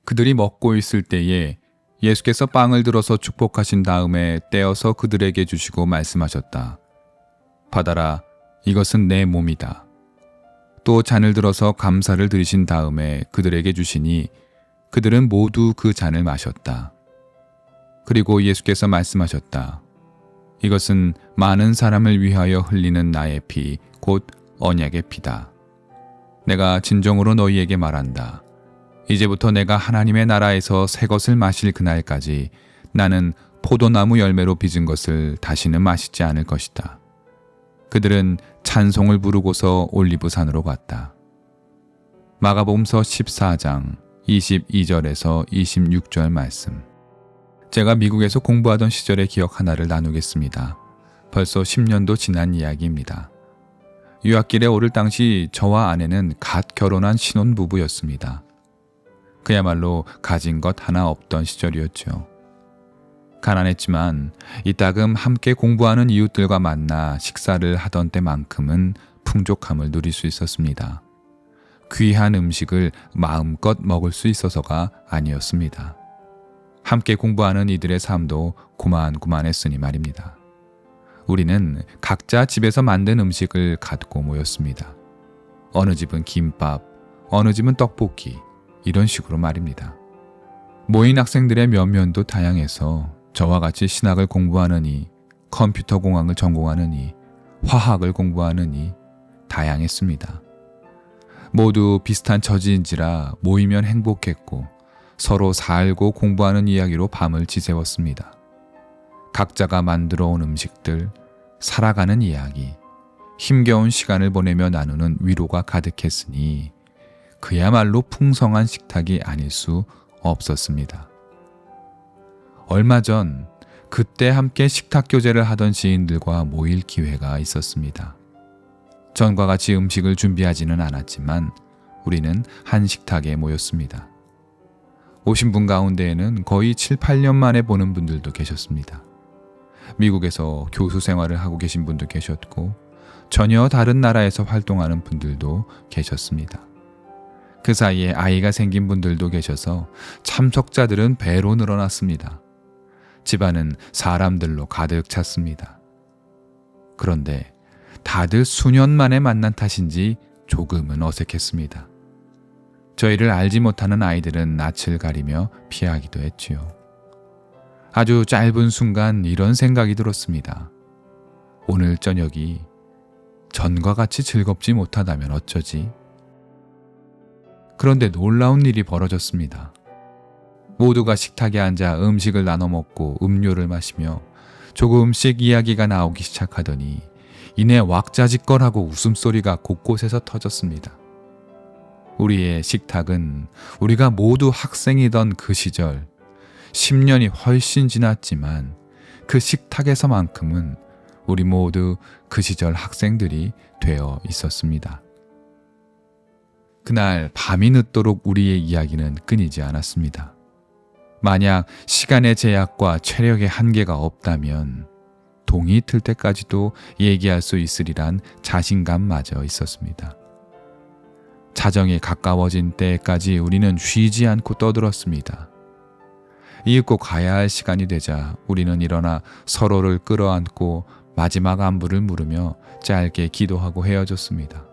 그들이 먹고 있을 때에 예수께서 빵을 들어서 축복하신 다음에 떼어서 그들에게 주시고 말씀하셨다. 받아라, 이것은 내 몸이다. 또 잔을 들어서 감사를 드리신 다음에 그들에게 주시니 그들은 모두 그 잔을 마셨다. 그리고 예수께서 말씀하셨다. 이것은 많은 사람을 위하여 흘리는 나의 피, 곧 언약의 피다. 내가 진정으로 너희에게 말한다. 이제부터 내가 하나님의 나라에서 새 것을 마실 그날까지 나는 포도나무 열매로 빚은 것을 다시는 마시지 않을 것이다. 그들은 찬송을 부르고서 올리브산으로 갔다. 마가복음서 14장 22절에서 26절 말씀. 제가 미국에서 공부하던 시절의 기억 하나를 나누겠습니다. 벌써 10년도 지난 이야기입니다. 유학길에 오를 당시 저와 아내는 갓 결혼한 신혼부부였습니다. 그야말로 가진 것 하나 없던 시절이었죠. 가난했지만 이따금 함께 공부하는 이웃들과 만나 식사를 하던 때만큼은 풍족함을 누릴 수 있었습니다. 귀한 음식을 마음껏 먹을 수 있어서가 아니었습니다. 함께 공부하는 이들의 삶도 고만고만했으니 말입니다. 우리는 각자 집에서 만든 음식을 갖고 모였습니다. 어느 집은 김밥, 어느 집은 떡볶이, 이런 식으로 말입니다. 모인 학생들의 면면도 다양해서 저와 같이 신학을 공부하느니, 컴퓨터 공학을 전공하느니, 화학을 공부하느니 다양했습니다. 모두 비슷한 처지인지라 모이면 행복했고 서로 살고 공부하는 이야기로 밤을 지새웠습니다. 각자가 만들어 온 음식들, 살아가는 이야기, 힘겨운 시간을 보내며 나누는 위로가 가득했으니 그야말로 풍성한 식탁이 아닐 수 없었습니다. 얼마 전 그때 함께 식탁 교제를 하던 지인들과 모일 기회가 있었습니다. 전과 같이 음식을 준비하지는 않았지만 우리는 한 식탁에 모였습니다. 오신 분 가운데에는 거의 7, 8년 만에 보는 분들도 계셨습니다. 미국에서 교수 생활을 하고 계신 분도 계셨고 전혀 다른 나라에서 활동하는 분들도 계셨습니다. 그 사이에 아이가 생긴 분들도 계셔서 참석자들은 배로 늘어났습니다. 집안은 사람들로 가득 찼습니다. 그런데 다들 수년 만에 만난 탓인지 조금은 어색했습니다. 저희를 알지 못하는 아이들은 낯을 가리며 피하기도 했지요. 아주 짧은 순간 이런 생각이 들었습니다. 오늘 저녁이 전과 같이 즐겁지 못하다면 어쩌지? 그런데 놀라운 일이 벌어졌습니다. 모두가 식탁에 앉아 음식을 나눠 먹고 음료를 마시며 조금씩 이야기가 나오기 시작하더니 이내 왁자지껄하고 웃음소리가 곳곳에서 터졌습니다. 우리의 식탁은 우리가 모두 학생이던 그 시절 10년이 훨씬 지났지만 그 식탁에서만큼은 우리 모두 그 시절 학생들이 되어 있었습니다. 그날 밤이 늦도록 우리의 이야기는 끊이지 않았습니다. 만약 시간의 제약과 체력의 한계가 없다면 동이 틀 때까지도 얘기할 수 있으리란 자신감마저 있었습니다. 자정이 가까워진 때까지 우리는 쉬지 않고 떠들었습니다. 이윽고 가야 할 시간이 되자 우리는 일어나 서로를 끌어안고 마지막 안부를 물으며 짧게 기도하고 헤어졌습니다.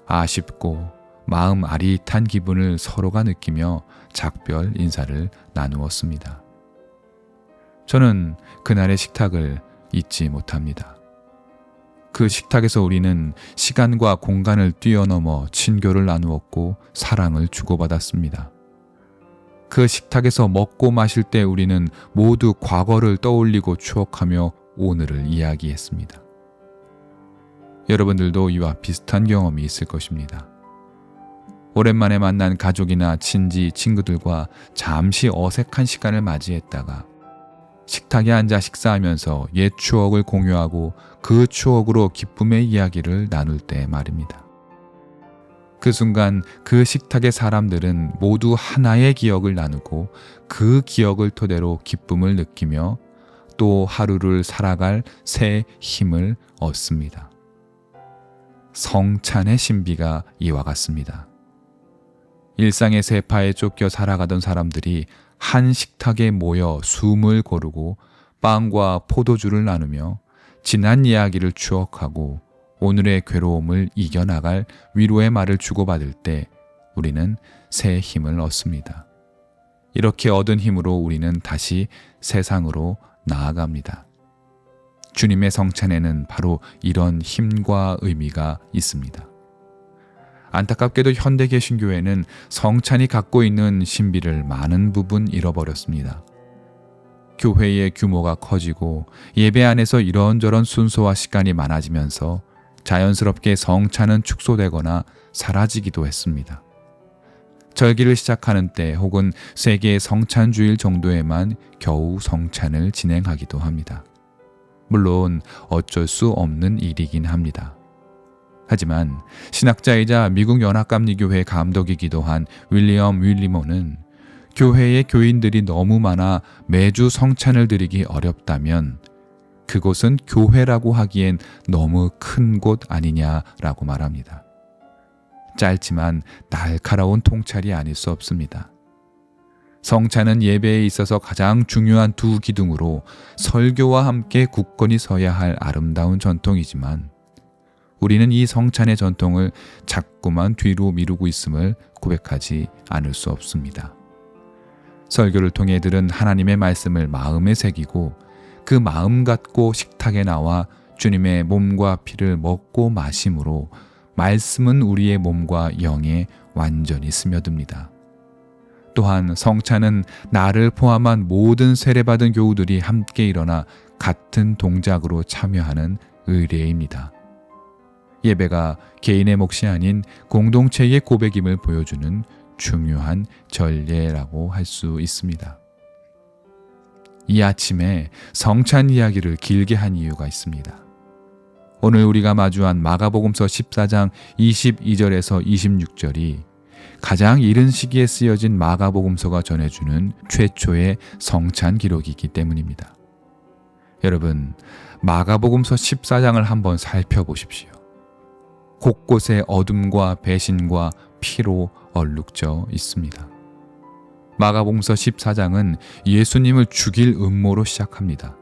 아쉽고 마음 아릿한 기분을 서로가 느끼며 작별 인사를 나누었습니다. 저는 그날의 식탁을 잊지 못합니다. 그 식탁에서 우리는 시간과 공간을 뛰어넘어 친교를 나누었고 사랑을 주고받았습니다. 그 식탁에서 먹고 마실 때 우리는 모두 과거를 떠올리고 추억하며 오늘을 이야기했습니다. 여러분들도 이와 비슷한 경험이 있을 것입니다. 오랜만에 만난 가족이나 친지, 친구들과 잠시 어색한 시간을 맞이했다가 식탁에 앉아 식사하면서 옛 추억을 공유하고 그 추억으로 기쁨의 이야기를 나눌 때 말입니다. 그 순간 그 식탁의 사람들은 모두 하나의 기억을 나누고 그 기억을 토대로 기쁨을 느끼며 또 하루를 살아갈 새 힘을 얻습니다. 성찬의 신비가 이와 같습니다. 일상의 세파에 쫓겨 살아가던 사람들이 한 식탁에 모여 숨을 고르고 빵과 포도주를 나누며 지난 이야기를 추억하고 오늘의 괴로움을 이겨나갈 위로의 말을 주고받을 때 우리는 새 힘을 얻습니다. 이렇게 얻은 힘으로 우리는 다시 세상으로 나아갑니다. 주님의 성찬에는 바로 이런 힘과 의미가 있습니다. 안타깝게도 현대 개신교회는 성찬이 갖고 있는 신비를 많은 부분 잃어버렸습니다. 교회의 규모가 커지고 예배 안에서 이런저런 순서와 시간이 많아지면서 자연스럽게 성찬은 축소되거나 사라지기도 했습니다. 절기를 시작하는 때 혹은 세계의 성찬주일 정도에만 겨우 성찬을 진행하기도 합니다. 물론 어쩔 수 없는 일이긴 합니다. 하지만 신학자이자 미국 연합감리교회 감독이기도 한 윌리엄 윌리모는 교회의 교인들이 너무 많아 매주 성찬을 드리기 어렵다면 그곳은 교회라고 하기엔 너무 큰 곳 아니냐라고 말합니다. 짧지만 날카로운 통찰이 아닐 수 없습니다. 성찬은 예배에 있어서 가장 중요한 두 기둥으로 설교와 함께 굳건히 서야 할 아름다운 전통이지만 우리는 이 성찬의 전통을 자꾸만 뒤로 미루고 있음을 고백하지 않을 수 없습니다. 설교를 통해 들은 하나님의 말씀을 마음에 새기고 그 마음 갖고 식탁에 나와 주님의 몸과 피를 먹고 마심으로 말씀은 우리의 몸과 영에 완전히 스며듭니다. 또한 성찬은 나를 포함한 모든 세례받은 교우들이 함께 일어나 같은 동작으로 참여하는 의례입니다. 예배가 개인의 몫이 아닌 공동체의 고백임을 보여주는 중요한 전례라고 할 수 있습니다. 이 아침에 성찬 이야기를 길게 한 이유가 있습니다. 오늘 우리가 마주한 마가복음서 14장 22절에서 26절이 가장 이른 시기에 쓰여진 마가복음서가 전해주는 최초의 성찬 기록이기 때문입니다. 여러분, 마가복음서 14장을 한번 살펴보십시오. 곳곳에 어둠과 배신과 피로 얼룩져 있습니다. 마가복음서 14장은 예수님을 죽일 음모로 시작합니다.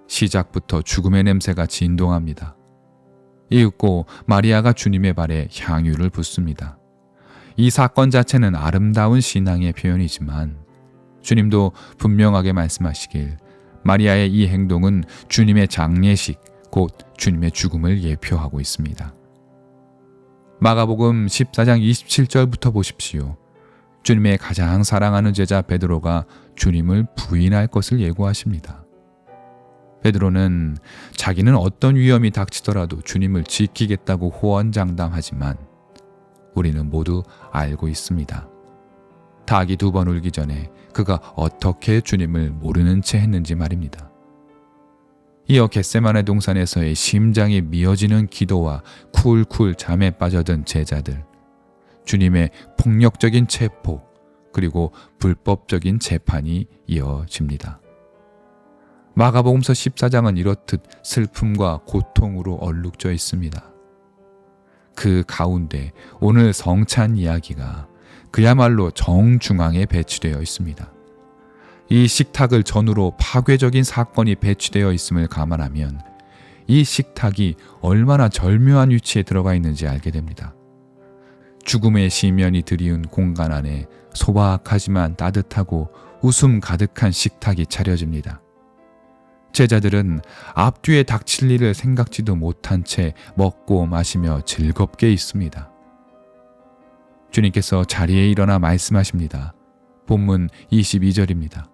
시작부터 죽음의 냄새가 진동합니다. 이윽고 마리아가 주님의 발에 향유를 붓습니다. 이 사건 자체는 아름다운 신앙의 표현이지만 주님도 분명하게 말씀하시길 마리아의 이 행동은 주님의 장례식, 곧 주님의 죽음을 예표하고 있습니다. 마가복음 14장 27절부터 보십시오. 주님의 가장 사랑하는 제자 베드로가 주님을 부인할 것을 예고하십니다. 베드로는 자기는 어떤 위험이 닥치더라도 주님을 지키겠다고 호언장담하지만 우리는 모두 알고 있습니다. 닭이 2번 울기 전에 그가 어떻게 주님을 모르는 채 했는지 말입니다. 이어 겟세마네 동산에서의 심장이 미어지는 기도와 쿨쿨 잠에 빠져든 제자들, 주님의 폭력적인 체포, 그리고 불법적인 재판이 이어집니다. 마가복음서 14장은 이렇듯 슬픔과 고통으로 얼룩져 있습니다. 그 가운데 오늘 성찬 이야기가 그야말로 정중앙에 배치되어 있습니다. 이 식탁을 전후로 파괴적인 사건이 배치되어 있음을 감안하면 이 식탁이 얼마나 절묘한 위치에 들어가 있는지 알게 됩니다. 죽음의 시면이 드리운 공간 안에 소박하지만 따뜻하고 웃음 가득한 식탁이 차려집니다. 제자들은 앞뒤에 닥칠 일을 생각지도 못한 채 먹고 마시며 즐겁게 있습니다. 주님께서 자리에 일어나 말씀하십니다. 본문 22절입니다.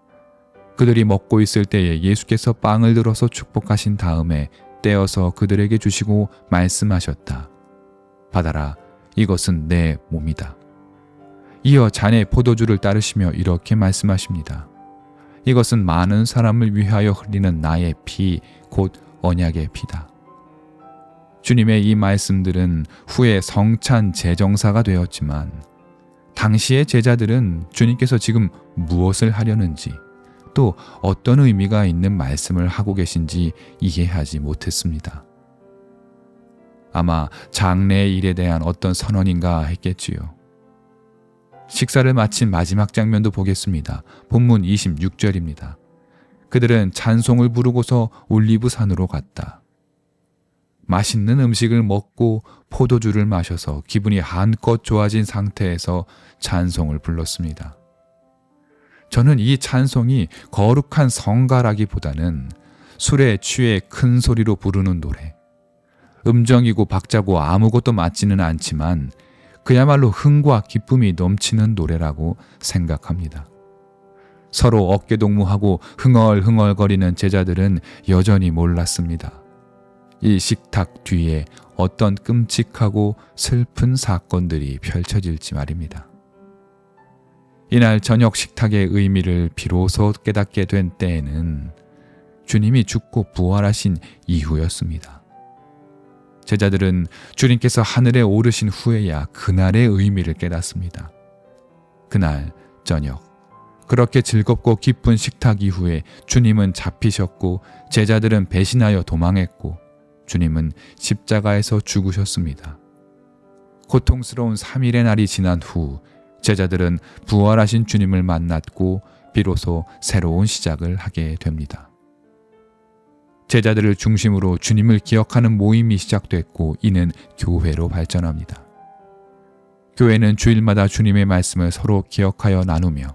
그들이 먹고 있을 때에 예수께서 빵을 들어서 축복하신 다음에 떼어서 그들에게 주시고 말씀하셨다. 받아라, 이것은 내 몸이다. 이어 잔에 포도주를 따르시며 이렇게 말씀하십니다. 이것은 많은 사람을 위하여 흘리는 나의 피, 곧 언약의 피다. 주님의 이 말씀들은 후에 성찬 제정사가 되었지만 당시의 제자들은 주님께서 지금 무엇을 하려는지 또 어떤 의미가 있는 말씀을 하고 계신지 이해하지 못했습니다. 아마 장래의 일에 대한 어떤 선언인가 했겠지요. 식사를 마친 마지막 장면도 보겠습니다. 본문 26절입니다. 그들은 찬송을 부르고서 올리브산으로 갔다. 맛있는 음식을 먹고 포도주를 마셔서 기분이 한껏 좋아진 상태에서 찬송을 불렀습니다. 저는 이 찬송이 거룩한 성가라기보다는 술에 취해 큰 소리로 부르는 노래, 음정이고 박자고 아무것도 맞지는 않지만 그야말로 흥과 기쁨이 넘치는 노래라고 생각합니다. 서로 어깨동무하고 흥얼흥얼거리는 제자들은 여전히 몰랐습니다. 이 식탁 뒤에 어떤 끔찍하고 슬픈 사건들이 펼쳐질지 말입니다. 이날 저녁 식탁의 의미를 비로소 깨닫게 된 때에는 주님이 죽고 부활하신 이후였습니다. 제자들은 주님께서 하늘에 오르신 후에야 그날의 의미를 깨닫습니다. 그날 저녁, 그렇게 즐겁고 기쁜 식탁 이후에 주님은 잡히셨고 제자들은 배신하여 도망했고 주님은 십자가에서 죽으셨습니다. 고통스러운 3일의 날이 지난 후 제자들은 부활하신 주님을 만났고 비로소 새로운 시작을 하게 됩니다. 제자들을 중심으로 주님을 기억하는 모임이 시작됐고 이는 교회로 발전합니다. 교회는 주일마다 주님의 말씀을 서로 기억하여 나누며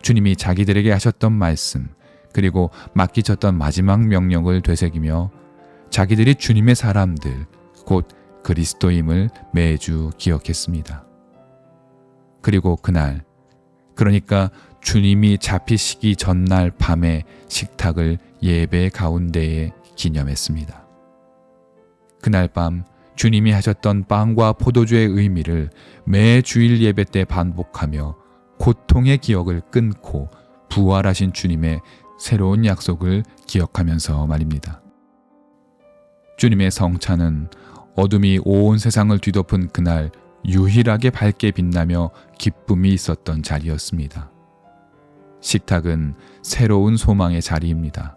주님이 자기들에게 하셨던 말씀 그리고 맡기셨던 마지막 명령을 되새기며 자기들이 주님의 사람들 곧 그리스도임을 매주 기억했습니다. 그리고 그날, 그러니까 주님이 잡히시기 전날 밤에 식탁을 예배 가운데에 기념했습니다. 그날 밤 주님이 하셨던 빵과 포도주의 의미를 매 주일 예배 때 반복하며 고통의 기억을 끊고 부활하신 주님의 새로운 약속을 기억하면서 말입니다. 주님의 성찬은 어둠이 온 세상을 뒤덮은 그날 유일하게 밝게 빛나며 기쁨이 있었던 자리였습니다. 식탁은 새로운 소망의 자리입니다.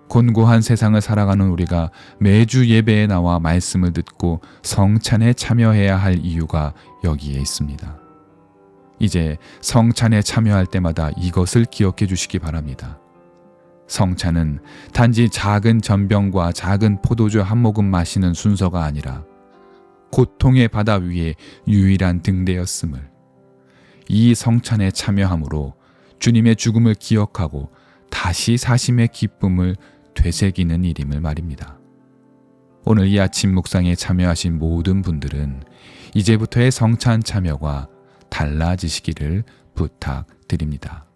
곤고한 세상을 살아가는 우리가 매주 예배에 나와 말씀을 듣고 성찬에 참여해야 할 이유가 여기에 있습니다. 이제 성찬에 참여할 때마다 이것을 기억해 주시기 바랍니다. 성찬은 단지 작은 전병과 작은 포도주 한 모금 마시는 순서가 아니라 고통의 바다 위에 유일한 등대였음을, 이 성찬에 참여함으로 주님의 죽음을 기억하고 다시 사심의 기쁨을 되새기는 일임을 말입니다. 오늘 이 아침 묵상에 참여하신 모든 분들은 이제부터의 성찬 참여가 달라지시기를 부탁드립니다.